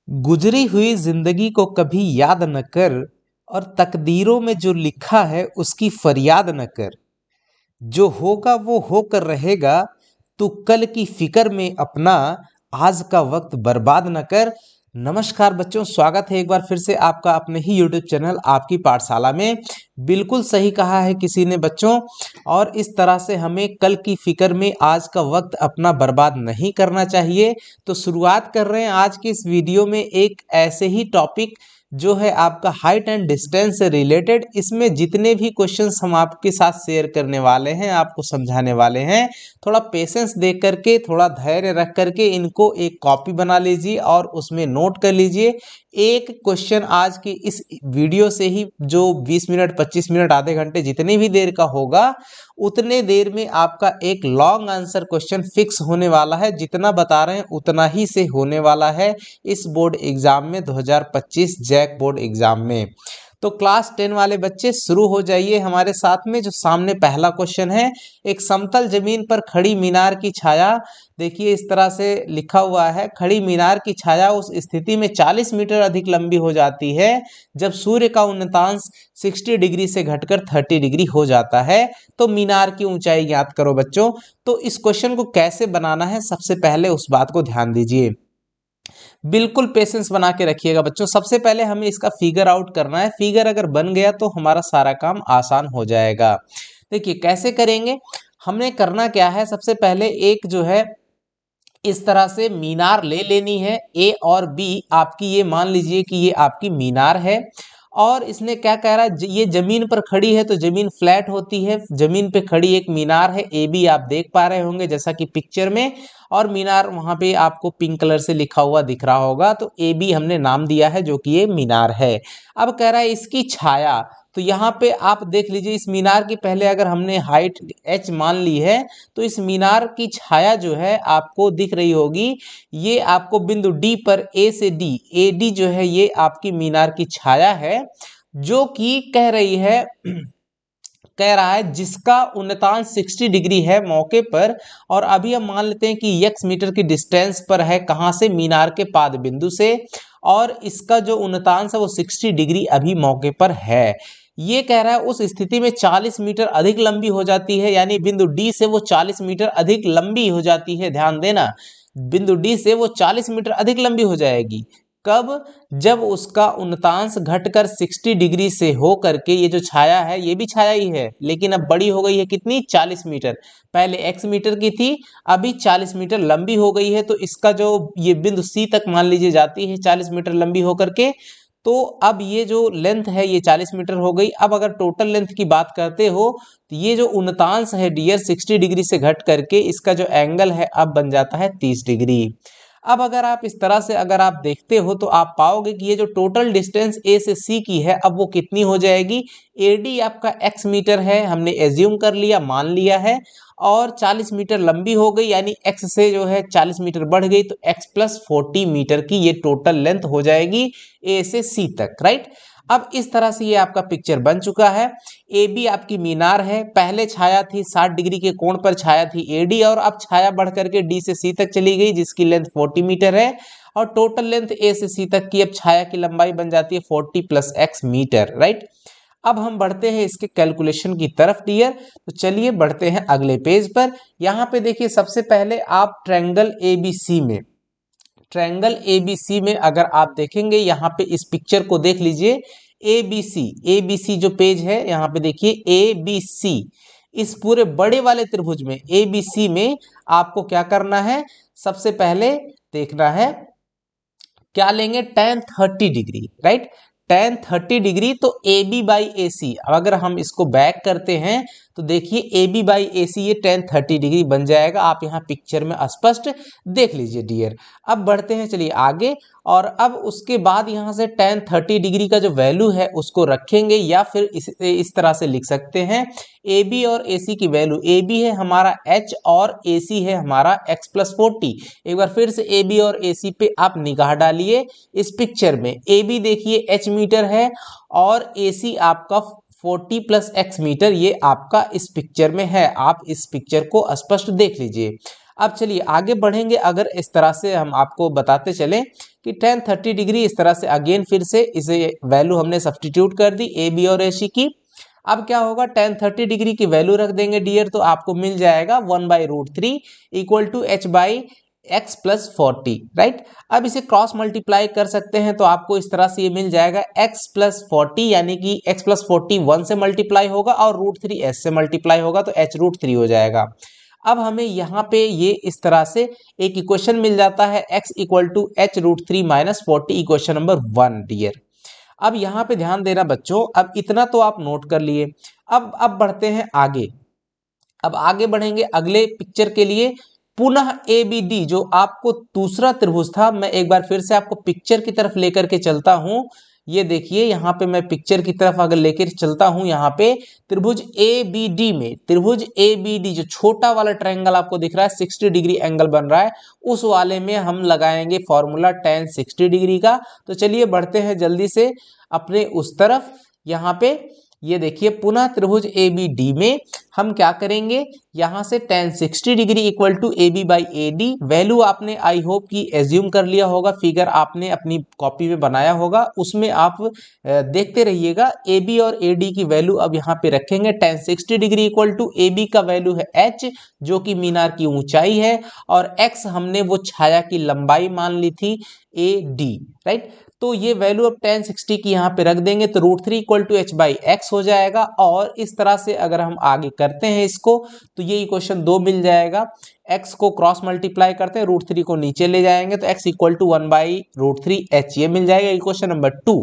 गुजरी हुई जिंदगी को कभी याद न कर और तकदीरों में जो लिखा है उसकी फरियाद न कर। जो होगा वो होकर रहेगा, तू कल की फिक्र में अपना आज का वक्त बर्बाद न कर। नमस्कार बच्चों, स्वागत है एक बार फिर से आपका अपने ही YouTube चैनल आपकी पाठशाला में। बिल्कुल सही कहा है किसी ने बच्चों, और इस तरह से हमें कल की फिक्र में आज का वक्त अपना बर्बाद नहीं करना चाहिए। तो शुरुआत कर रहे हैं आज की इस वीडियो में एक ऐसे ही टॉपिक जो है आपका हाइट एंड डिस्टेंस से रिलेटेड। इसमें जितने भी क्वेश्चंस हम आपके साथ शेयर करने वाले हैं, आपको समझाने वाले हैं, थोड़ा पेशेंस देख करके, थोड़ा धैर्य रख करके इनको एक कॉपी बना लीजिए और उसमें नोट कर लीजिए। एक क्वेश्चन आज की इस वीडियो से ही जो 20 मिनट 25 मिनट आधे घंटे जितनी भी देर का होगा, उतने देर में आपका एक लॉन्ग आंसर क्वेश्चन फिक्स होने वाला है। जितना बता रहे हैं उतना ही से होने वाला है इस बोर्ड एग्जाम में, 2025 जैक बोर्ड एग्जाम में। तो क्लास 10 वाले बच्चे शुरू हो जाइए हमारे साथ में। जो सामने पहला क्वेश्चन है, एक समतल जमीन पर खड़ी मीनार की छाया, देखिए इस तरह से लिखा हुआ है, खड़ी मीनार की छाया उस स्थिति में 40 मीटर अधिक लंबी हो जाती है जब सूर्य का उन्नतांश 60 डिग्री से घटकर 30 डिग्री हो जाता है। तो मीनार की ऊंचाई ज्ञात करो बच्चों। तो इस क्वेश्चन को कैसे बनाना है, सबसे पहले उस बात को ध्यान दीजिए। बिल्कुल पेशेंस बना के रखिएगा बच्चों। सबसे पहले हमें इसका फिगर आउट करना है। फिगर अगर बन गया तो हमारा सारा काम आसान हो जाएगा। देखिए कैसे करेंगे, हमने करना क्या है, सबसे पहले एक जो है इस तरह से मीनार ले लेनी है। ए और बी आपकी, ये मान लीजिए कि ये आपकी मीनार है, और इसने क्या कह रहा है, ये जमीन पर खड़ी है तो जमीन फ्लैट होती है। जमीन पे खड़ी एक मीनार है, ए बी आप देख पा रहे होंगे जैसा कि पिक्चर में, और मीनार वहां पे आपको पिंक कलर से लिखा हुआ दिख रहा होगा। तो ए बी हमने नाम दिया है जो कि ये मीनार है। अब कह रहा है इसकी छाया, तो यहाँ पे आप देख लीजिए इस मीनार की, पहले अगर हमने हाइट h मान ली है तो इस मीनार की छाया जो है आपको दिख रही होगी, ये आपको बिंदु D पर A से D, AD जो है ये आपकी मीनार की छाया है, जो कि कह रही है कह रहा है जिसका उन्नतांश 60 डिग्री है मौके पर। और अभी हम मान लेते हैं कि x मीटर की डिस्टेंस पर है, कहाँ से, मीनार के पाद बिंदु से, और इसका जो उन्नतांश है वो 60 डिग्री अभी मौके पर है। ये कह रहा है उस स्थिति में 40 मीटर अधिक लंबी हो जाती है, यानी बिंदु डी से वो 40 मीटर अधिक लंबी हो जाती है। ध्यान देना, बिंदु डी से वो 40 मीटर अधिक लंबी हो जाएगी। कब? जब उसका उन्नतांश घटकर 60 डिग्री से हो करके, ये जो छाया है ये भी छाया ही है लेकिन अब बड़ी हो गई है, कितनी, 40 मीटर। पहले x मीटर की थी, अभी 40 मीटर लंबी हो गई है। तो इसका जो ये बिंदु C तक मान लीजिए जाती है 40 मीटर लंबी हो करके। तो अब ये जो लेंथ है ये 40 मीटर हो गई। अब अगर टोटल लेंथ की बात करते हो तो ये जो उन्नतांश है डियर 60 डिग्री से घट करके इसका जो एंगल है अब बन जाता है 30 डिग्री। अब अगर आप इस तरह से अगर आप देखते हो तो आप पाओगे कि ये जो टोटल डिस्टेंस ए से सी की है अब वो कितनी हो जाएगी। एडी आपका x मीटर है, हमने एज्यूम कर लिया, मान लिया है, और 40 मीटर लंबी हो गई, यानी x से जो है 40 मीटर बढ़ गई, तो x प्लस 40 मीटर की ये टोटल लेंथ हो जाएगी ए से सी तक, राइट। अब इस तरह से ये आपका पिक्चर बन चुका है। ए बी आपकी मीनार है, पहले छाया थी 60 डिग्री के कोण पर छाया थी एडी, और अब छाया बढ़ करके डी से सी तक चली गई जिसकी लेंथ 40 मीटर है, और टोटल लेंथ ए से सी तक की अब छाया की लंबाई बन जाती है 40 प्लस x मीटर, राइट। अब हम बढ़ते हैं इसके कैलकुलेशन की तरफ डियर। तो चलिए बढ़ते हैं अगले पेज पर। यहाँ पे देखिए सबसे पहले आप ट्रायंगल एबीसी में, ट्रायंगल एबीसी में अगर आप देखेंगे यहाँ पे इस पिक्चर को देख लीजिए, एबीसी जो पेज है यहाँ पे देखिए एबीसी, इस पूरे बड़े वाले त्रिभुज में एबीसी में आपको क्या करना है, सबसे पहले देखना है क्या लेंगे, tan 30 degree, right. tan 30 degree, तो ए बी बाई ए सी, अगर हम इसको बैक करते हैं तो देखिए ए बी बाई ए सी ये tan 30 डिग्री बन जाएगा। आप यहाँ पिक्चर में स्पष्ट देख लीजिए डियर। अब बढ़ते हैं, चलिए आगे, और अब उसके बाद यहाँ से tan 30 डिग्री का जो वैल्यू है उसको रखेंगे, या फिर इस तरह से लिख सकते हैं, ए बी और ए सी की वैल्यू, ए बी है हमारा h और ए सी है हमारा x प्लस 40। एक बार फिर से ए बी और ए सी पे आप निगाह डालिए इस पिक्चर में। ए बी देखिए h मीटर है और ए सी आपका 40 प्लस x मीटर, ये आपका इस पिक्चर में है। आप इस पिक्चर को स्पष्ट देख लीजिए। अब चलिए आगे बढ़ेंगे। अगर इस तरह से हम आपको बताते चलें कि tan 30 डिग्री इस तरह से अगेन फिर से इसे वैल्यू हमने सब्स्टिट्यूट कर दी ए बी और ए सी की। अब क्या होगा, tan 30 डिग्री की वैल्यू रख देंगे डियर, तो आपको मिल जाएगा 1/√3 equal to h by x plus 40, right. अब इसे क्रॉस मल्टीप्लाई कर सकते हैं तो आपको इस तरह से ये मिल जाएगा x प्लस 40, यानी कि x प्लस 40 1 से मल्टीप्लाई होगा और √3 s से मल्टीप्लाई होगा तो h√3 हो जाएगा। अब हमें यहाँ पे ये इस तरह से एक इक्वेशन मिल जाता है x equal to h√3 minus 40, equation number 1 dear. अब यहाँ पे ध्यान देना बच्चों, अब इतना तो आप नोट कर लिए। अब बढ़ते हैं आगे। अब आगे बढ़ेंगे अगले पिक्चर के लिए। पुनः ए बी डी जो आपको दूसरा त्रिभुज था, मैं एक बार फिर से आपको पिक्चर की तरफ लेकर के चलता हूं। ये देखिए यहाँ पे मैं पिक्चर की तरफ अगर लेकर चलता हूं, यहाँ पे त्रिभुज ए बी डी में, त्रिभुज ए बी डी जो छोटा वाला ट्रायंगल आपको दिख रहा है 60 डिग्री एंगल बन रहा है, उस वाले में हम लगाएंगे फॉर्मूला tan 60 डिग्री का। तो चलिए बढ़ते हैं जल्दी से अपने उस तरफ। यहाँ पे ये देखिए पुनः त्रिभुज ए बी डी में हम क्या करेंगे, यहां से tan 60 degree equal to A B by A D, value आपने आई होप कि एज्यूम कर लिया होगा, फिगर आपने अपनी कॉपी में बनाया होगा, उसमें आप देखते रहिएगा। ए बी और ए डी की वैल्यू अब यहाँ पे रखेंगे। tan 60 degree equal to A B का वैल्यू है h, जो कि मीनार की ऊंचाई है, और x हमने वो छाया की लंबाई मान ली थी ए डी, राइट। तो ये वैल्यू अब tan 60 की यहाँ पे रख देंगे तो √3 equal to h by x हो जाएगा। और इस तरह से अगर हम आगे करते हैं इसको तो ये इक्वेशन 2 मिल जाएगा। x को क्रॉस मल्टीप्लाई करते हैं, √3 को नीचे ले जाएंगे तो x इक्वल टू 1/√3 h, ये मिल जाएगा इक्वेशन नंबर 2।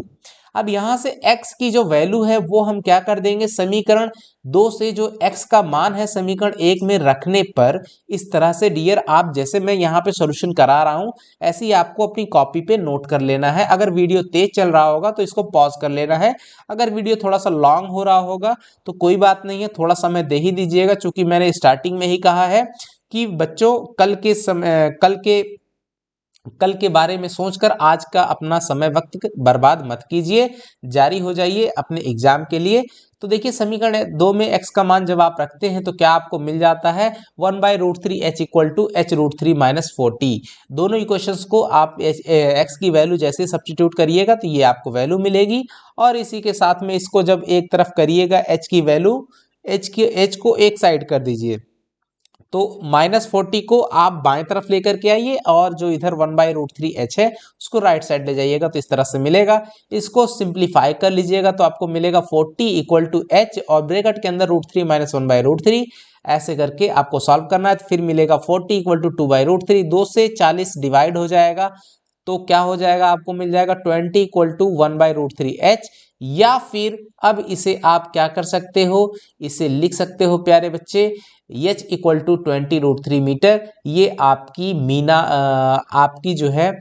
अब यहाँ से x की जो वैल्यू है वो हम क्या कर देंगे, समीकरण 2 से जो x का मान है समीकरण 1 में रखने पर इस तरह से डियर, आप जैसे मैं यहाँ पे सॉल्यूशन करा रहा हूँ ऐसे ही आपको अपनी कॉपी पे नोट कर लेना है। अगर वीडियो तेज चल रहा होगा तो इसको पॉज कर लेना है, अगर वीडियो थोड़ा सा लॉन्ग हो रहा होगा तो कोई बात नहीं है, थोड़ा समय दे ही दीजिएगा। चूंकि मैंने स्टार्टिंग में ही कहा है कि बच्चों कल के बारे में सोचकर आज का अपना समय वक्त बर्बाद मत कीजिए, जारी हो जाइए अपने एग्जाम के लिए। तो देखिए समीकरण 2 में x का मान जब आप रखते हैं तो क्या आपको मिल जाता है 1/√3 h equal to h√3 minus 40। दोनों इक्वेशंस को आप x की वैल्यू जैसे सब्स्टिट्यूट करिएगा तो ये आपको वैल्यू मिलेगी, और इसी के साथ में इसको जब एक तरफ करिएगा h की वैल्यू, h को एक साइड कर दीजिए तो -40 को आप बाएं तरफ लेकर के आइए और जो इधर 1/√3 h है उसको राइट साइड ले जाइएगा तो इस तरह से मिलेगा। इसको सिंप्लीफाई कर लीजिएगा तो आपको मिलेगा 40 इक्वल टू h और ब्रैकेट के अंदर √3 माइनस 1/√3, ऐसे करके आपको सॉल्व करना है। तो फिर मिलेगा 40 इक्वल टू 2/√3, 2 से 40 डिवाइड हो जाएगा तो क्या हो जाएगा, आपको मिल जाएगा 20 इक्वल टू 1/√3 h। या फिर अब इसे आप क्या कर सकते हो, इसे लिख सकते हो प्यारे बच्चे h इक्वल टू 20√3 मीटर। ये आपकी जो है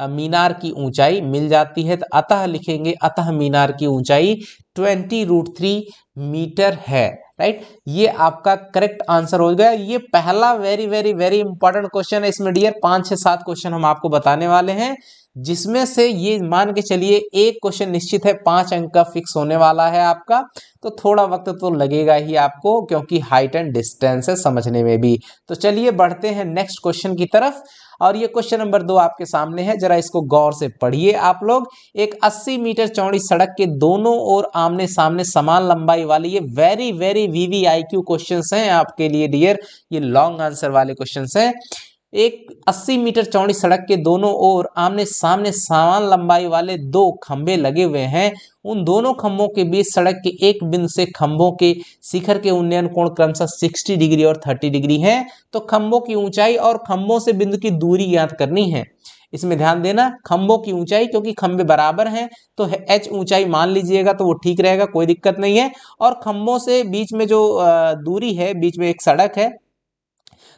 मीनार की ऊंचाई मिल जाती है। तो अतः लिखेंगे, अतः मीनार की ऊंचाई 20√3 मीटर है, राइट। ये आपका करेक्ट आंसर हो गया। ये पहला very very very important question है। इसमें डियर 5 से 7 क्वेश्चन हम आपको बताने वाले हैं, जिसमें से ये मान के चलिए एक क्वेश्चन निश्चित है 5 अंक का फिक्स होने वाला है आपका। तो थोड़ा वक्त तो लगेगा ही आपको, क्योंकि हाइट एंड डिस्टेंस है समझने में भी। तो चलिए बढ़ते हैं नेक्स्ट क्वेश्चन की तरफ, और ये क्वेश्चन नंबर 2 आपके सामने है, जरा इसको गौर से पढ़िए आप लोग। एक 80 मीटर चौड़ी सड़क के दोनों ओर आमने सामने समान लंबाई वाले, ये वेरी वेरी VVIQ क्वेश्चंस हैं आपके लिए डियर, ये लॉन्ग आंसर वाले क्वेश्चंस हैं। एक 80 मीटर चौड़ी सड़क के दोनों ओर आमने सामने समान लंबाई वाले 2 खंभे लगे हुए हैं। उन दोनों खंभों के बीच सड़क के एक बिंदु से खंभों के शिखर के उन्नयन कोण क्रमशः 60 डिग्री और 30 डिग्री है। तो खंभों की ऊंचाई और खंभों से बिंदु की दूरी ज्ञात करनी है। इसमें ध्यान देना, खंभों की ऊंचाई, क्योंकि खंभे बराबर हैं तो h ऊंचाई मान लीजिएगा तो वो ठीक रहेगा, कोई दिक्कत नहीं है। और खंभों से बीच में जो दूरी है, बीच में एक सड़क है।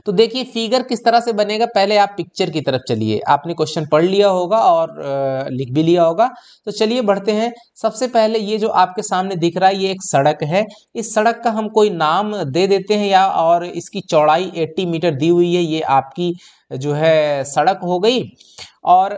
तो देखिए फिगर किस तरह से बनेगा, पहले आप पिक्चर की तरफ चलिए। आपने क्वेश्चन पढ़ लिया होगा और लिख भी लिया होगा। तो चलिए बढ़ते हैं। सबसे पहले ये जो आपके सामने दिख रहा है ये एक सड़क है। इस सड़क का हम कोई नाम दे देते हैं या, और इसकी चौड़ाई 80 मीटर दी हुई है। ये आपकी जो है सड़क हो गई और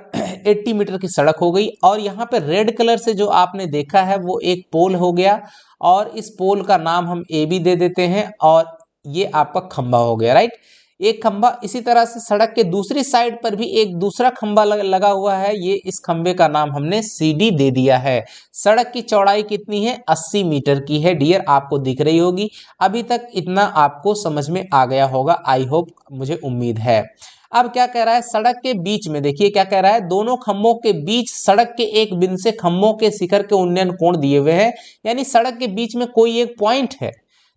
80 मीटर की सड़क हो गई। और यहाँ पे रेड कलर से जो आपने देखा है वो एक पोल हो गया, और इस पोल का नाम हम AB दे देते हैं, और ये आपका खंभा हो गया, राइट। एक खंभा, इसी तरह से सड़क के दूसरी साइड पर भी एक दूसरा खंभा लगा हुआ है, ये इस खंभे का नाम हमने CD दे दिया है। सड़क की चौड़ाई कितनी है? 80 मीटर की है डियर, आपको दिख रही होगी। अभी तक इतना आपको समझ में आ गया होगा, आई होप, मुझे उम्मीद है। अब क्या कह रहा है? सड़क के बीच में देखिए क्या कह रहा है, दोनों खंभों के बीच सड़क के एक बिंदु से खंभों के शिखर के उन्नयन कोण दिए हुए हैं, यानी सड़क के बीच में कोई एक पॉइंट है।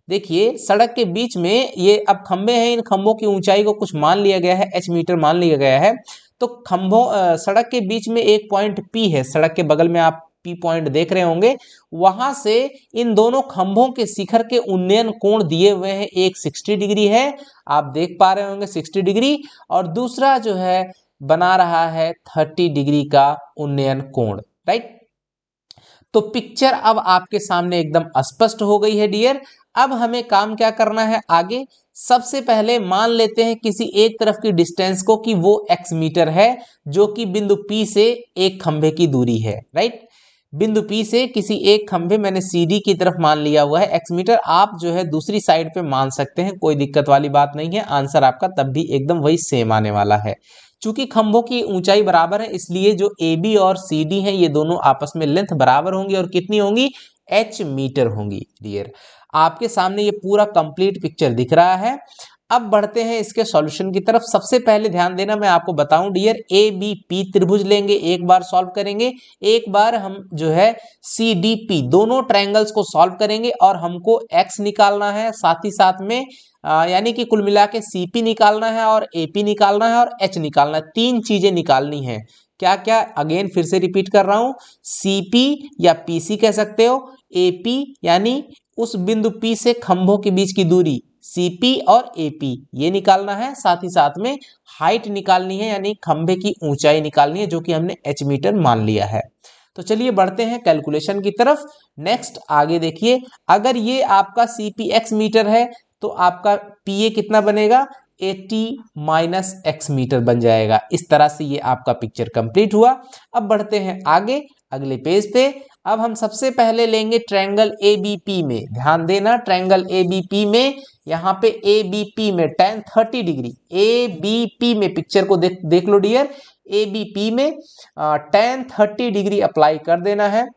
देखिए सड़क के बीच में ये अब खंभे हैं, इन खंभों की ऊंचाई को कुछ मान लिया गया है, h मीटर मान लिया गया है। तो सड़क के बीच में एक पॉइंट P है, सड़क के बगल में आप P पॉइंट देख रहे होंगे, वहां से इन दोनों खंभों के शिखर के उन्नयन कोण दिए हुए हैं। एक 60 डिग्री है, आप देख पा रहे होंगे 60 डिग्री, और दूसरा जो है बना रहा है 30 डिग्री का उन्नयन कोण, राइट। तो पिक्चर अब आपके सामने एकदम स्पष्ट हो गई है डियर। अब हमें काम क्या करना है आगे? सबसे पहले मान लेते हैं किसी एक तरफ की डिस्टेंस को कि वो x मीटर है, जो कि बिंदु P से एक खंभे की दूरी है, राइट। बिंदु P से किसी एक खंभे मैंने CD की तरफ मान लिया हुआ है x मीटर, आप जो है दूसरी साइड पे मान सकते हैं, कोई दिक्कत वाली बात नहीं है। आंसर आपका तब भी एकदम वही सेम आने वाला है। चूंकि खंभों की ऊंचाई बराबर है, इसलिए जो AB और CD हैं ये दोनों आपस में लेंथ बराबर होंगी, और कितनी होंगी? h मीटर होंगी डियर। आपके सामने ये पूरा कंप्लीट पिक्चर दिख रहा है। अब बढ़ते हैं इसके सॉल्यूशन की तरफ। सबसे पहले ध्यान देना, मैं आपको बताऊं डियर, ABP त्रिभुज लेंगे, एक बार सॉल्व करेंगे, एक बार हम जो है CDP दोनों ट्रायंगल्स को सॉल्व करेंगे, और हमको x निकालना है, साथ ही साथ में यानी कि कुल मिला के CP निकालना है, और AP निकालना है, और H निकालना है। तीन चीजें निकालनी है। क्या क्या? अगेन फिर से रिपीट कर रहा हूं, CP या PC कह सकते हो, AP यानी उस बिंदु P से खंभों के बीच की दूरी, CP और AP ये निकालना है, साथ ही साथ में हाइट निकालनी है, यानी खंभे की ऊंचाई निकालनी है, जो कि हमने h मीटर मान लिया है। तो चलिए बढ़ते हैं कैलकुलेशन की तरफ। नेक्स्ट आगे देखिए, अगर ये आपका CP x मीटर है, तो आपका PA कितना बनेगा? 80 माइनस x मीटर बन जाएगा। इस तरह से ये आपका पिक्चर कंप्लीट हुआ। अब बढ़ते हैं आगे अगले पेज पे। अब हम सबसे पहले लेंगे ट्रायंगल ABP में, ध्यान देना, ट्रायंगल ABP में, यहाँ पे ABP में tan 30 डिग्री, ABP में पिक्चर को देख लो डियर, ABP में tan 30 डिग्री अप्लाई कर देना है।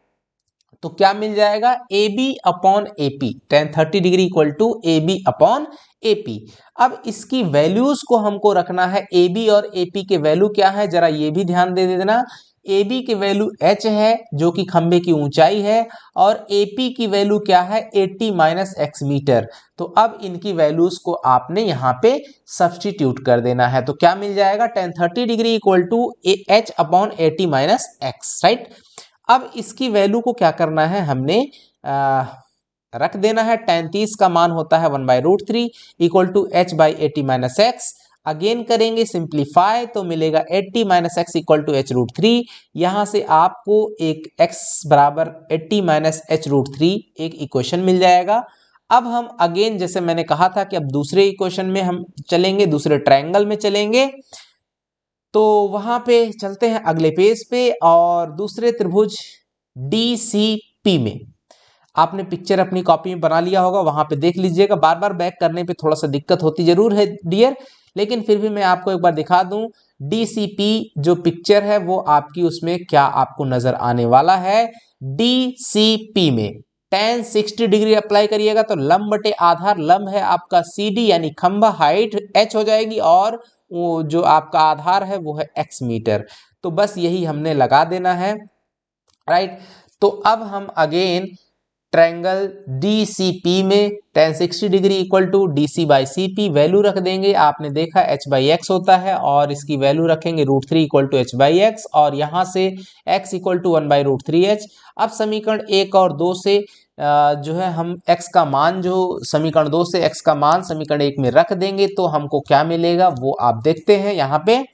तो क्या मिल जाएगा? AB upon AP, tan 30 degree equal to AB upon AP। अब इसकी वैल्यूज को हमको रखना है, AB और AP के वैल्यू क्या है जरा ये भी ध्यान दे देना। AB की वैल्यू h है, जो कि खंबे की ऊंचाई है, और AP की वैल्यू क्या है? 80 माइनस x मीटर। तो अब इनकी वैल्यूज को आपने यहाँ पे सब्सटीट्यूट कर देना है। तो क्या मिल जाएगा? tan 30 degree equal to h upon 80 minus x, right. अब इसकी वैल्यू को क्या करना है, हमने रख देना है। tan 30 का मान होता है 1/√3 equal to h by 80 minus x. Again करेंगे सिंप्लीफाई, तो मिलेगा 80 minus x equal to h√3। यहां से आपको एक x बराबर 80 माइनस h√3 एक इक्वेशन मिल जाएगा। अब हम अगेन जैसे मैंने कहा था कि अब दूसरे इक्वेशन में हम चलेंगे, दूसरे ट्रायंगल में चलेंगे। तो वहां पे चलते हैं अगले पेज पे, और दूसरे त्रिभुज DCP में आपने पिक्चर अपनी कॉपी में बना लिया होगा, वहां पे देख लीजिएगा। बार बार बैक करने पे थोड़ा सा दिक्कत होती जरूर है डियर, लेकिन फिर भी मैं आपको एक बार दिखा दूं। DCP जो पिक्चर है वो आपकी उसमें क्या आपको नजर आने वाला है। DCP में tan 60 डिग्री अप्लाई करिएगा, तो लंब बटे आधार, लंब है आपका CD यानी खंभा, हाइट h हो जाएगी, और वो जो आपका आधार है वो है x मीटर। तो बस यही हमने लगा देना है, राइट। तो अब हम अगेन ट्रायंगल DCP में tan 60 degree equal to DC by CP value रख देंगे। आपने देखा h बाई एक्स होता है, और इसकी वैल्यू रखेंगे √3 equal to h by x, और यहाँ से x इक्वल टू 1/√3h। अब समीकरण 1 और 2 से जो है हम x का मान, जो समीकरण 2 से x का मान समीकरण 1 में रख देंगे, तो हमको क्या मिलेगा वो आप देखते हैं यहाँ पे।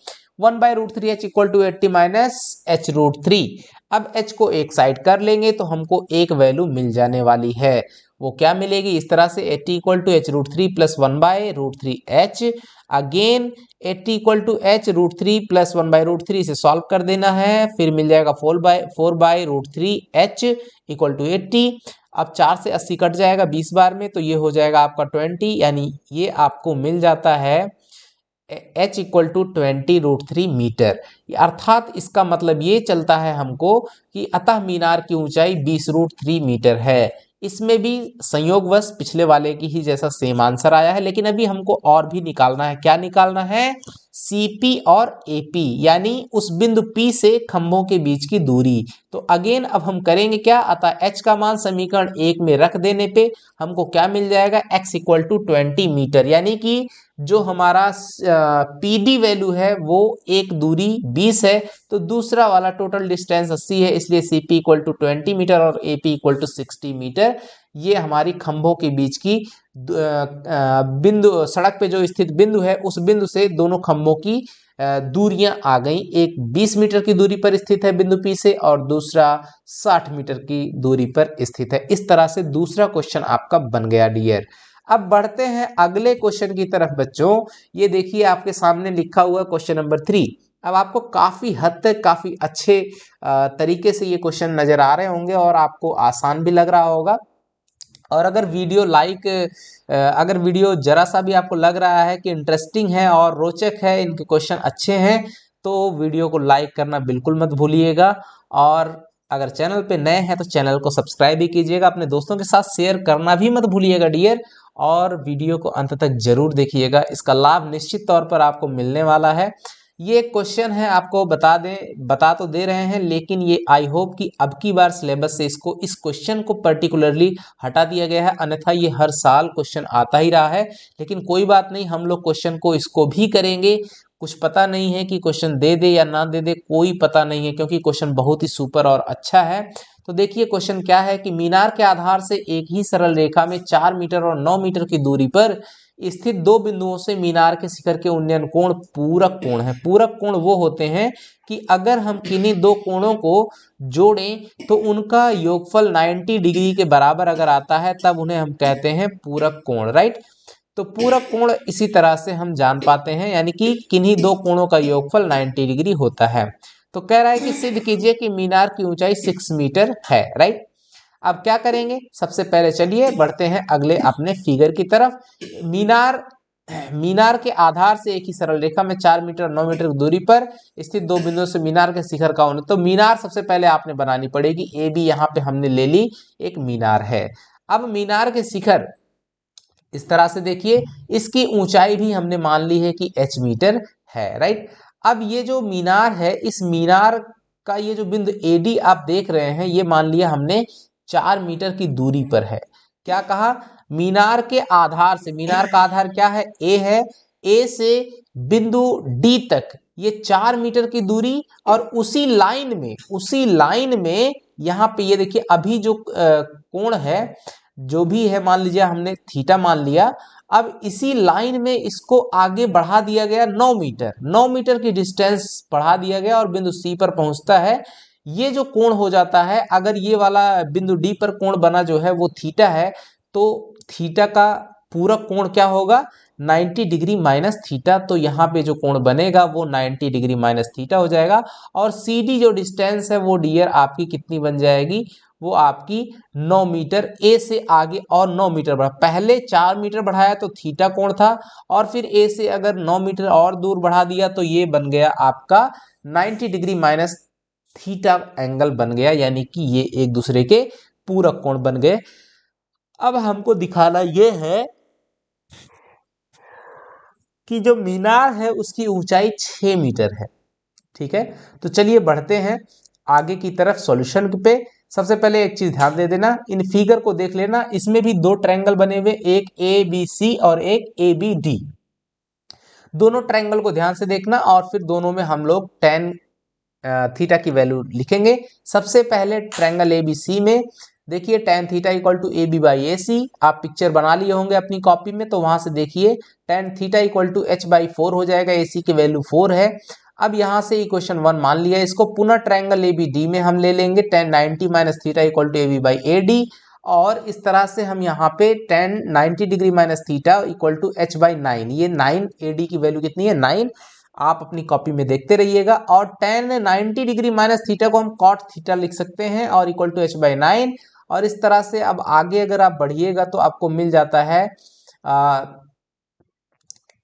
1/√3h equal to 80 minus h√3। अब h को एक साइड कर लेंगे, तो हमको एक वैल्यू मिल जाने वाली है। वो क्या मिलेगी? इस तरह से 80 equal to h√3 plus 1/√3h। Again 80 equal to h√3 plus 1/√3 से सॉल्व कर देना है, फिर मिल जाएगा 4/√3h इक्वल टू 80। अब 4 से 80 कट जाएगा 20 बार में, तो ये हो जाएगा आपका 20, यानी ये आपको मिल जाता है h इक्वल टू 20√3 मीटर। अर्थात इसका मतलब ये चलता है हमको कि अतः मीनार की ऊंचाई 20√3 मीटर है। इसमें भी संयोगवश पिछले वाले की ही जैसा सेम आंसर आया है, लेकिन अभी हमको और भी निकालना है। क्या निकालना है? सीपी और एपी, यानी उस बिंदु P से खंभों के बीच की दूरी। तो अगेन अब हम करेंगे क्या? अतः h का मान समीकरण 1 में रख देने पे हमको क्या मिल जाएगा? x इक्वल टू 20 मीटर, यानी कि जो हमारा पीडी वैल्यू है वो एक दूरी 20 है, तो दूसरा वाला टोटल डिस्टेंस 80 है, इसलिए सीपी इक्वल टू 20 मीटर और एपी इक्वल टू 60 मीटर। ये हमारी खंभों के बीच की बिंदु, सड़क पे जो स्थित बिंदु है उस बिंदु से दोनों खंभों की दूरियां आ गई। एक 20 मीटर की दूरी पर स्थित है बिंदु P से और दूसरा 60 मीटर की दूरी पर स्थित है। इस तरह से दूसरा क्वेश्चन आपका बन गया डियर। अब बढ़ते हैं अगले क्वेश्चन की तरफ बच्चों। ये देखिए आपके सामने लिखा हुआ क्वेश्चन नंबर 3। अब आपको काफी हद तक काफी अच्छे तरीके से ये क्वेश्चन नजर आ रहे होंगे और आपको आसान भी लग रहा होगा। और अगर वीडियो जरा सा भी आपको लग रहा है कि इंटरेस्टिंग है और रोचक है, इनके क्वेश्चन अच्छे हैं, तो वीडियो को लाइक करना बिल्कुल मत भूलिएगा। और अगर चैनल पे नए हैं तो चैनल को सब्सक्राइब भी कीजिएगा, अपने दोस्तों के साथ शेयर करना भी मत भूलिएगा डियर। और वीडियो को अंत तक जरूर देखिएगा, इसका लाभ निश्चित तौर पर आपको मिलने वाला है। ये क्वेश्चन है, आपको बता तो दे रहे हैं, लेकिन ये आई होप कि अब की बार सिलेबस से इस क्वेश्चन को पर्टिकुलरली हटा दिया गया है, अन्यथा ये हर साल क्वेश्चन आता ही रहा है। लेकिन कोई बात नहीं, हम लोग क्वेश्चन को इसको भी करेंगे। कुछ पता नहीं है कि क्वेश्चन दे दे या ना दे दे, कोई पता नहीं है, क्योंकि क्वेश्चन बहुत ही सुपर और अच्छा है। तो देखिए क्वेश्चन क्या है कि मीनार के आधार से एक ही सरल रेखा में 4 मीटर और 9 मीटर की दूरी पर स्थित दो बिंदुओं से मीनार के शिखर के उन्नयन कोण पूरक कोण है। पूरक कोण वो होते हैं कि अगर हम किन्हीं दो कोणों को जोड़ें तो उनका योगफल 90 डिग्री के बराबर अगर आता है तब उन्हें हम कहते हैं पूरक कोण, राइट। तो पूरक कोण इसी तरह से हम जान पाते हैं, यानी कि किन्हीं दो कोणों का योगफल 90 डिग्री होता है। तो कह रहा है कि सिद्ध कीजिए कि मीनार की ऊंचाई 6 मीटर है, राइट। अब क्या करेंगे? सबसे पहले चलिए बढ़ते हैं अगले अपने फिगर की तरफ। मीनार के आधार से एक ही सरल रेखा में 4 मीटर 9 मीटर की दूरी पर स्थित दो बिंदुओं से मीनार के शिखर का उन्नयन। तो मीनार सबसे पहले आपने बनानी पड़ेगी, ए बी यहाँ पे हमने ले ली, एक मीनार है। अब मीनार के शिखर इस तरह से देखिए, इसकी ऊंचाई भी हमने मान ली है कि h मीटर है, राइट। अब ये जो मीनार है, इस मीनार का ये जो बिंदु AD आप देख रहे हैं, ये मान लिया हमने 4 मीटर की दूरी पर है। क्या कहा? मीनार के आधार से, मीनार का आधार क्या है? A है। A से बिंदु D तक ये 4 मीटर की दूरी, और उसी लाइन में यहाँ पे ये देखिए अभी जो कोण है, जो भी है मान लीजिए हमने थीटा मान लिया। अब इसी लाइन में इसको आगे बढ़ा दिया गया 9 मीटर की डिस्टेंस बढ़ा दिया गया और बिंदु सी पर पहुंचता है। ये जो कोण हो जाता है, अगर ये वाला बिंदु डी पर कोण बना जो है वो थीटा है, तो थीटा का पूरक कोण क्या होगा? 90 डिग्री माइनस थीटा। तो यहाँ पे जो कोण बनेगा वो 90 डिग्री माइनस थीटा हो जाएगा। और सी डी जो डिस्टेंस है वो डियर आपकी कितनी बन जाएगी? वो आपकी 9 मीटर। ए से आगे और 9 मीटर बढ़ा, पहले 4 मीटर बढ़ाया तो थीटा कोण था, और फिर ए से अगर 9 मीटर और दूर बढ़ा दिया तो ये बन गया आपका 90 डिग्री माइनस थीटा एंगल बन गया, यानी कि ये एक दूसरे के पूरक कोण बन गए। अब हमको दिखाना ये है कि जो मीनार है उसकी ऊंचाई 6 मीटर है, ठीक है। तो चलिए बढ़ते हैं आगे की तरफ सॉल्यूशन पे। सबसे पहले एक चीज ध्यान दे देना, इन फिगर को देख लेना, इसमें भी दो ट्रायंगल बने हुए, एक ABC और एक ABD। दोनों ट्रायंगल को ध्यान से देखना और फिर दोनों में हम लोग tan थीटा की वैल्यू लिखेंगे। सबसे पहले ट्रायंगल ABC में देखिए tan theta equal to AB by AC, आप पिक्चर बना लिए होंगे अपनी कॉपी में, तो वहां से देखिए tan theta equal to H by 4 हो जाएगा, AC की वैल्यू 4 है। अब यहां से इक्वेशन 1 मान लिया, इसको पुनः ट्रायंगल ABD में हम ले लेंगे tan 90 minus theta equal to AB by AD, और इस तरह से हम यहाँ पे tan 90 degree minus theta equal to H by 9, ये 9 AD की वैल्यू कितनी है? 9। आप अपनी कॉपी में देखते रहिएगा। और tan 90 डिग्री माइनस थीटा को हम cot थीटा लिख सकते हैं और इक्वल टू H बाई 9। और इस तरह से अब आगे अगर आप बढ़िएगा तो आपको मिल जाता है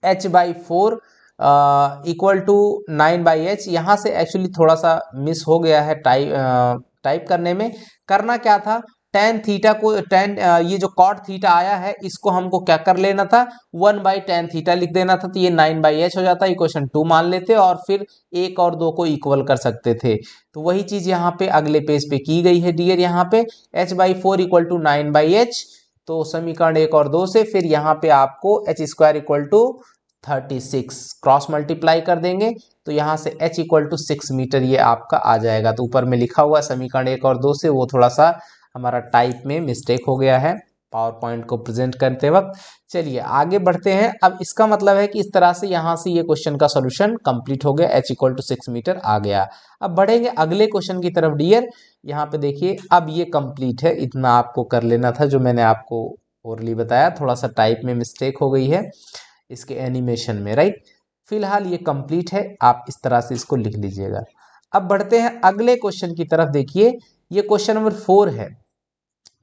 H by 4 equal to 9/h। यहाँ से एक्चुअली थोड़ा सा मिस हो गया है टाइप करने में। करना क्या था, टेन थीटा को ये जो कॉट थीटा आया है इसको हमको क्या कर लेना था, 1/tan थीटा लिख देना था, तो ये 9/h हो जाता है, इक्वेशन 2 मान लेते और फिर 1 और 2 को इक्वल कर सकते थे। तो वही चीज यहाँ पे अगले पेज पे की गई है डियर। यहाँ पे h/4 इक्वल टू 9/h, तो समीकरण 1 और 2 से फिर यहाँ पे आपको h² equal to 36 cross multiply कर देंगे, तो यहाँ से h इक्वल टू 6 मीटर ये आपका आ जाएगा। तो ऊपर में लिखा हुआ समीकरण 1 और 2 से वो थोड़ा सा हमारा टाइप में मिस्टेक हो गया है पावर पॉइंट को प्रेजेंट करते वक्त। चलिए आगे बढ़ते हैं। अब इसका मतलब है कि इस तरह से यहाँ से ये क्वेश्चन का सोल्यूशन कंप्लीट हो गया, h इक्वल टू 6 मीटर आ गया। अब बढ़ेंगे अगले क्वेश्चन की तरफ डियर। यहाँ पे देखिए अब ये कंप्लीट है, इतना आपको कर लेना था जो मैंने आपको ओरली बताया, थोड़ा सा टाइप में मिस्टेक हो गई है इसके एनिमेशन में, राइट। फिलहाल ये कंप्लीट है, आप इस तरह से इसको लिख लीजिएगा। अब बढ़ते हैं अगले क्वेश्चन की तरफ। देखिए ये क्वेश्चन नंबर 4 है,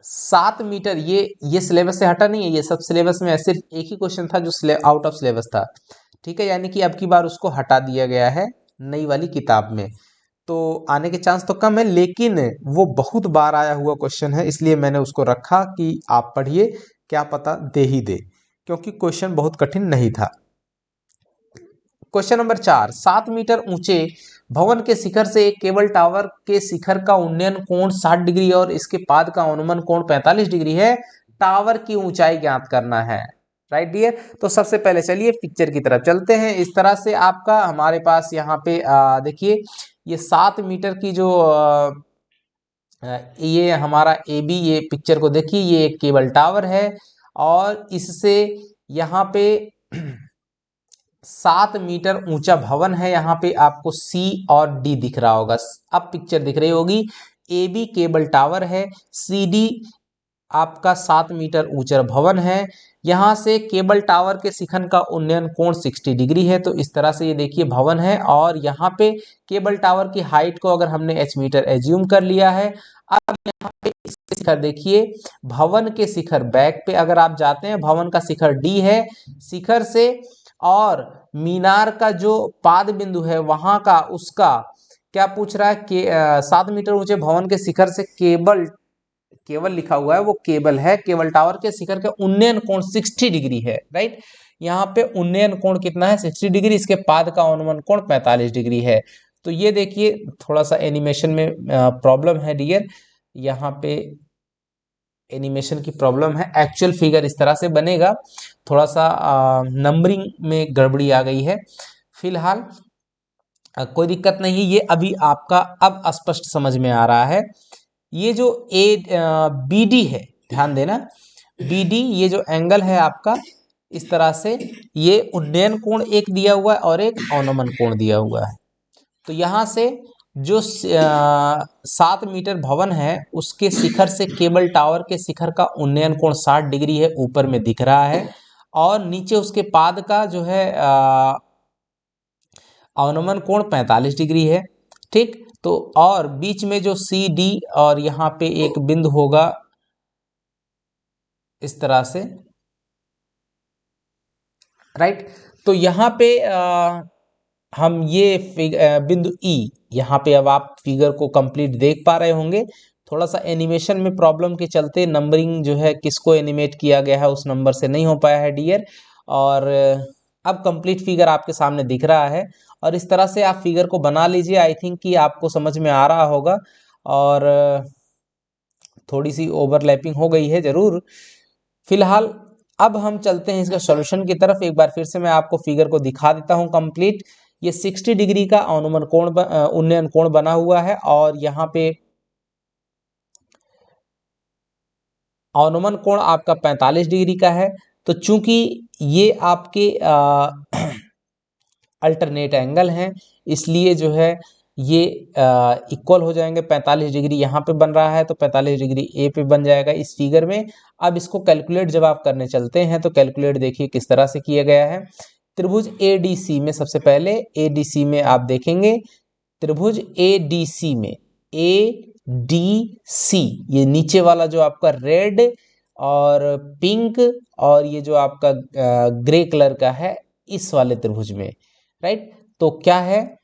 7 मीटर। ये सिलेबस से हटा नहीं है, ये सब सिलेबस में सिर्फ एक ही क्वेश्चन था जो आउट ऑफ सिलेबस था, ठीक है, यानी कि अब की बार उसको हटा दिया गया है नई वाली किताब में, तो आने के चांस तो कम है, लेकिन वो बहुत बार आया हुआ क्वेश्चन है, इसलिए मैंने उसको रखा कि आप पढ़िए, क्या पता दे ही दे, क्योंकि क्वेश्चन बहुत कठिन नहीं था। क्वेश्चन नंबर 4, 7 मीटर ऊंचे भवन के शिखर से एक केबल टावर के शिखर का उन्नयन कोण 60 डिग्री और इसके पाद का अनुमान कोण 45 डिग्री है, टावर की ऊंचाई ज्ञात करना है, राइट डियर। तो सबसे पहले चलिए पिक्चर की तरफ चलते हैं। इस तरह से आपका हमारे पास यहाँ पे देखिए ये 7 मीटर की जो ये हमारा ए बी, ये पिक्चर को देखिए, ये एक केबल टावर है और इससे यहाँ पे 7 मीटर ऊंचा भवन है। यहाँ पे आपको सी और डी दिख रहा होगा, अब पिक्चर दिख रही होगी। ए बी केबल टावर है, सी डी आपका 7 मीटर ऊंचा भवन है। यहाँ से केबल टावर के शिखर का उन्नयन कोण 60 डिग्री है। तो इस तरह से ये देखिए भवन है और यहाँ पे केबल टावर की हाइट को अगर हमने h मीटर एज्यूम कर लिया है। अब यहाँ पे इसके शिखर देखिए, भवन के शिखर बैक पे अगर आप जाते हैं, भवन का शिखर डी है, शिखर से और मीनार का जो पाद बिंदु है वहां का उसका क्या पूछ रहा है कि 7 मीटर ऊंचे भवन के शिखर से केवल लिखा हुआ है, वो केबल है, केबल टावर के शिखर के उन्नयन कोण 60 डिग्री है, राइट। यहाँ पे उन्नयन कोण कितना है, 60 डिग्री, इसके पाद का अनुमान कोण 45 डिग्री है। तो ये देखिए थोड़ा सा एनिमेशन में प्रॉब्लम है डियर, यहाँ पे एनिमेशन की प्रॉब्लम है, एक्चुअल फिगर इस तरह से बनेगा, थोड़ा सा नंबरिंग में गड़बड़ी आ गई है। फिलहाल कोई दिक्कत नहीं है, ये अभी आपका अब स्पष्ट समझ में आ रहा है। ये जो बी डी है, ध्यान देना, बी डी ये जो एंगल है आपका, इस तरह से ये उन्नयन कोण एक दिया हुआ है और एक अवनमन कोण दिया हुआ है। तो यहाँ से जो 7 मीटर भवन है उसके शिखर से केबल टावर के शिखर का उन्नयन कोण 60 डिग्री है, ऊपर में दिख रहा है, और नीचे उसके पाद का जो है अवनमन कोण 45 डिग्री है, ठीक। तो और बीच में जो सी डी और यहाँ पे एक बिंदु होगा इस तरह से, राइट। तो यहाँ पे हम ये बिंदु ई, यहाँ पे अब आप फिगर को कंप्लीट देख पा रहे होंगे। थोड़ा सा एनिमेशन में प्रॉब्लम के चलते नंबरिंग जो है किसको एनिमेट किया गया है उस नंबर से नहीं हो पाया है डियर, और अब कंप्लीट फिगर आपके सामने दिख रहा है, और इस तरह से आप फिगर को बना लीजिए। आई थिंक कि आपको समझ में आ रहा होगा, और थोड़ी सी ओवरलैपिंग हो गई है जरूर। फिलहाल अब हम चलते हैं इसका सॉल्यूशन की तरफ। एक बार फिर से मैं आपको फिगर को दिखा देता हूं कंप्लीट। ये 60 डिग्री का अनुमान कोण उन्नयन कोण बना हुआ है, और यहाँ पे अनुमान कोण आपका 45 डिग्री का है। तो चूंकि ये आपके अल्टरनेट एंगल हैं, इसलिए जो है ये इक्वल हो जाएंगे। 45 डिग्री यहाँ पे बन रहा है तो 45 डिग्री ए पे बन जाएगा इस फिगर में। अब इसको कैलकुलेट जब आप करने चलते हैं तो कैलकुलेट देखिए किस तरह से किया गया है। त्रिभुज ADC में सबसे पहले ADC में आप देखेंगे, त्रिभुज ADC में ADC ये नीचे वाला जो आपका रेड और पिंक और ये जो आपका ग्रे कलर का है, इस वाले त्रिभुज में राइट। तो क्या है,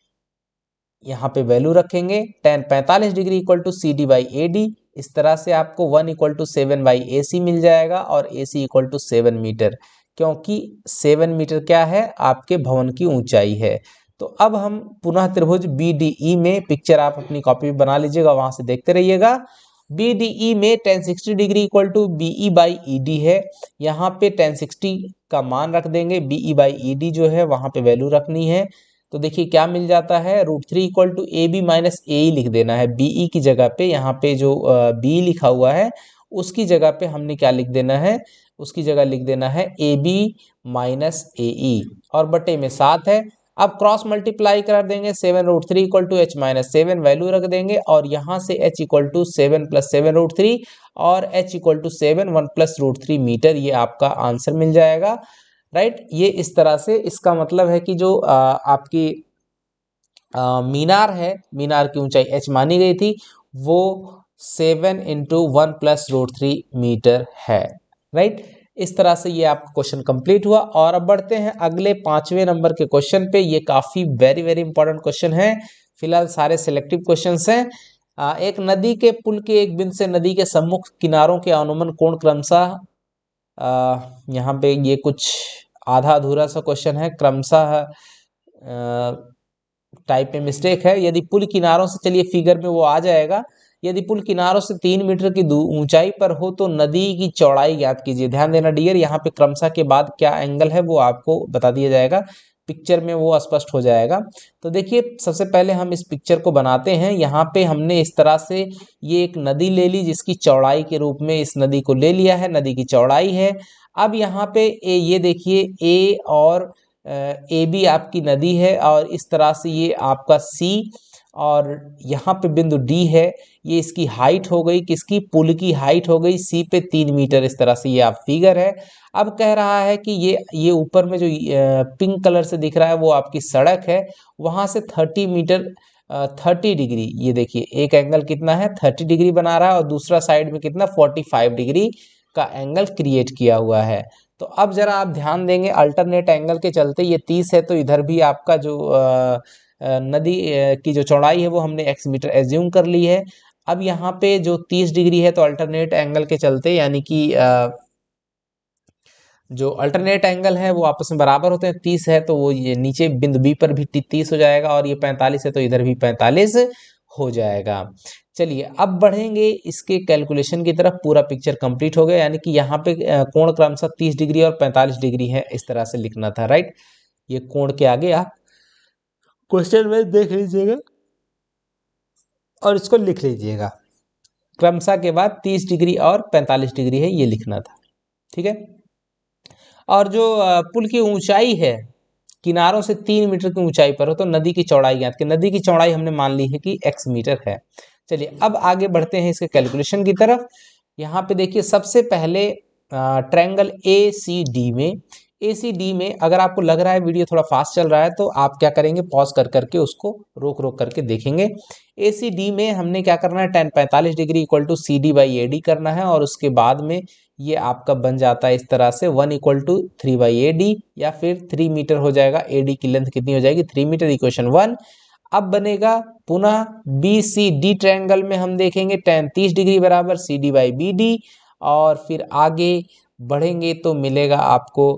यहाँ पे वैल्यू रखेंगे tan 45 degree equal to C D by A D. इस तरह से आपको 1 equal to 7 by A C मिल जाएगा और ए सी इक्वल टू 7 मीटर, क्योंकि 7 मीटर क्या है, आपके भवन की ऊंचाई है। तो अब हम पुनः त्रिभुज बी डी ई में, पिक्चर आप अपनी कॉपी में बना लीजिएगा, वहां से देखते रहिएगा। बी डी ई में tan 60 degree equal to B E by E D है। यहाँ पे tan 60 का मान रख देंगे, B E by E D जो है वहां पे वैल्यू रखनी है। तो देखिए क्या मिल जाता है, √3 equal to A B minus A लिख देना है। बीई की जगह पे, यहाँ पे जो बी लिखा हुआ है उसकी जगह पे हमने क्या लिख देना है, उसकी जगह लिख देना है ए बी माइनस ए ई, और बटे में 7 है। अब क्रॉस मल्टीप्लाई कर देंगे, 7√3 equal to H minus 7 value रख देंगे, और यहाँ से h इक्वल टू 7 प्लस 7√3 और h equal to 7 1 plus √3 metre, ये आपका आंसर मिल जाएगा। राइट, ये इस तरह से, इसका मतलब है कि जो आपकी मीनार है, मीनार की ऊंचाई h मानी गई थी, वो 7 इंटू 1 प्लस √3 मीटर है। राइट, इस तरह से ये आपका क्वेश्चन कंप्लीट हुआ। और अब बढ़ते हैं अगले 5वें नंबर के क्वेश्चन पे। ये काफी वेरी वेरी इंपॉर्टेंट क्वेश्चन है, फिलहाल सारे सिलेक्टिव क्वेश्चंस हैं। एक नदी के पुल के एक बिंदु से नदी के सम्मुख किनारों के अनुमान कोण क्रमशः, यहाँ पे ये कुछ आधा अधूरा सा क्वेश्चन है, क्रमशः टाइप में मिस्टेक है। यदि पुल किनारों से, चलिए फिगर में वो आ जाएगा, यदि पुल किनारों से 3 मीटर की ऊंचाई पर हो तो नदी की चौड़ाई ज्ञात कीजिए। ध्यान देना डियर, यहाँ पे क्रमशः के बाद क्या एंगल है वो आपको बता दिया जाएगा, पिक्चर में वो स्पष्ट हो जाएगा। तो देखिए सबसे पहले हम इस पिक्चर को बनाते हैं। यहाँ पे हमने इस तरह से ये एक नदी ले ली, जिसकी चौड़ाई के रूप में इस नदी को ले लिया है, नदी की चौड़ाई है। अब यहाँ पे ये देखिए ए और ए बी आपकी नदी है, और इस तरह से ये आपका सी, और यहाँ पे बिंदु डी है। ये इसकी हाइट हो गई, किसकी, पुल की हाइट हो गई सी पे 3 मीटर। इस तरह से ये आप फिगर है। अब कह रहा है कि ये ऊपर में जो पिंक कलर से दिख रहा है वो आपकी सड़क है, वहां से 30 मीटर 30 डिग्री, ये देखिए एक एंगल कितना है 30 डिग्री बना रहा है, और दूसरा साइड में कितना 45 डिग्री का एंगल क्रिएट किया हुआ है। तो अब जरा आप ध्यान देंगे, अल्टरनेट एंगल के चलते ये 30 है, तो इधर भी आपका जो नदी की जो चौड़ाई है वो हमने x मीटर एज्यूम कर ली है। अब यहाँ पे जो 30 डिग्री है, तो अल्टरनेट एंगल के चलते, यानी कि जो अल्टरनेट एंगल है वो आपस में बराबर होते हैं, 30 है तो वो ये नीचे बिंदु बी पर भी 30 हो जाएगा, और ये 45 है तो इधर भी 45 हो जाएगा। चलिए अब बढ़ेंगे इसके कैलकुलेशन की तरफ। पूरा पिक्चर कंप्लीट हो गया, यानी कि यहाँ पे कोण क्रमशः 30 डिग्री और 45 डिग्री है, इस तरह से लिखना था। राइट, ये कोण के आगे आप क्वेश्चन में देख लीजिएगा और इसको लिख लीजिएगा, क्रमशः के बाद 30 डिग्री और 45 डिग्री है, ये लिखना था। ठीक है, और जो पुल की ऊंचाई है, किनारों से 3 मीटर की ऊंचाई पर हो तो नदी की चौड़ाई ज्ञात की। नदी की चौड़ाई हमने मान ली है कि x मीटर है। चलिए अब आगे बढ़ते हैं इसके कैलकुलेशन की तरफ। यहाँ पे देखिए सबसे पहले ट्रायंगल ए सी डी में अगर आपको लग रहा है वीडियो थोड़ा फास्ट चल रहा है, तो आप क्या करेंगे, पॉज कर करके उसको रोक रोक करके देखेंगे। ए सी डी में हमने क्या करना है, tan 45 degree equal to C D by A D करना है, और उसके बाद में ये आपका बन जाता है इस तरह से 1 equal to 3 by A D, या फिर 3 मीटर हो जाएगा। ए डी की लेंथ कितनी हो जाएगी, 3 मीटर, इक्वेशन 1। अब बनेगा पुनः बी सी डी ट्रायंगल में हम देखेंगे tan 30 डिग्री बराबर C D by B D, और फिर आगे बढ़ेंगे तो मिलेगा आपको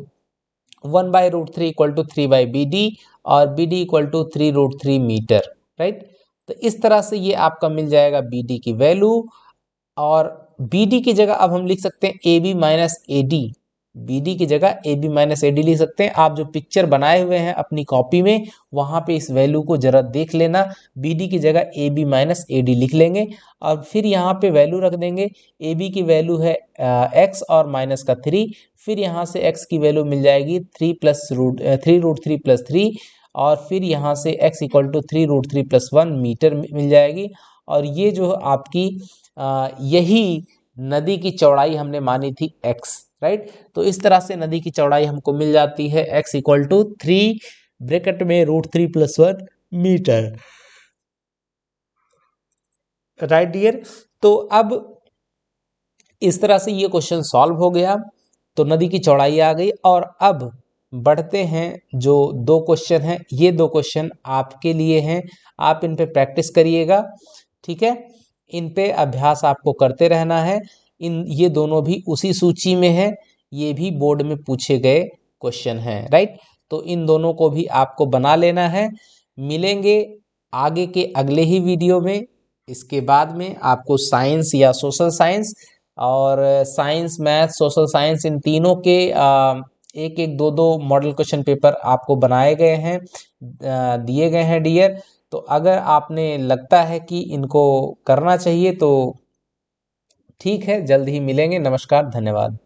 1/√3 equal to 3 by B D, और B D equal to 3√3 metre. Right, तो इस तरह से ये आपका मिल जाएगा बी डी की वैल्यू, और बी डी की जगह अब हम लिख सकते हैं A B minus A D. B D की जगह A B minus A D लिख सकते हैं। आप जो पिक्चर बनाए हुए हैं अपनी कॉपी में, वहां पे इस वैल्यू को जरा देख लेना। बी डी की जगह A B minus A D लिख लेंगे, और फिर यहाँ पे वैल्यू रख देंगे। ए बी की वैल्यू है x और माइनस का 3, फिर यहाँ से x की वैल्यू मिल जाएगी 3 √3 प्लस 3, और फिर यहाँ से x equal to 3 √3 plus 1 metre मिल जाएगी। और ये जो आपकी यही नदी की चौड़ाई हमने मानी थी x। राइट, तो इस तरह से नदी की चौड़ाई हमको मिल जाती है x इक्वल टू 3 ब्रैकेट में √3 प्लस 1 मीटर। राइट डियर, तो अब इस तरह से ये क्वेश्चन सॉल्व हो गया। तो नदी की चौड़ाई आ गई, और अब बढ़ते हैं। जो 2 क्वेश्चन हैं, ये 2 क्वेश्चन आपके लिए हैं, आप इन पे प्रैक्टिस करिएगा, ठीक है। इन पे अभ्यास आपको करते रहना है। ये दोनों भी उसी सूची में है, ये भी बोर्ड में पूछे गए क्वेश्चन हैं, राइट। तो इन दोनों को भी आपको बना लेना है। मिलेंगे आगे के अगले ही वीडियो में। इसके बाद में आपको साइंस या सोशल साइंस, और साइंस, मैथ, सोशल साइंस, इन तीनों के एक एक दो दो मॉडल क्वेश्चन पेपर आपको बनाए गए हैं, दिए गए हैं डियर। तो अगर आपने लगता है कि इनको करना चाहिए तो ठीक है, जल्द ही मिलेंगे। नमस्कार, धन्यवाद।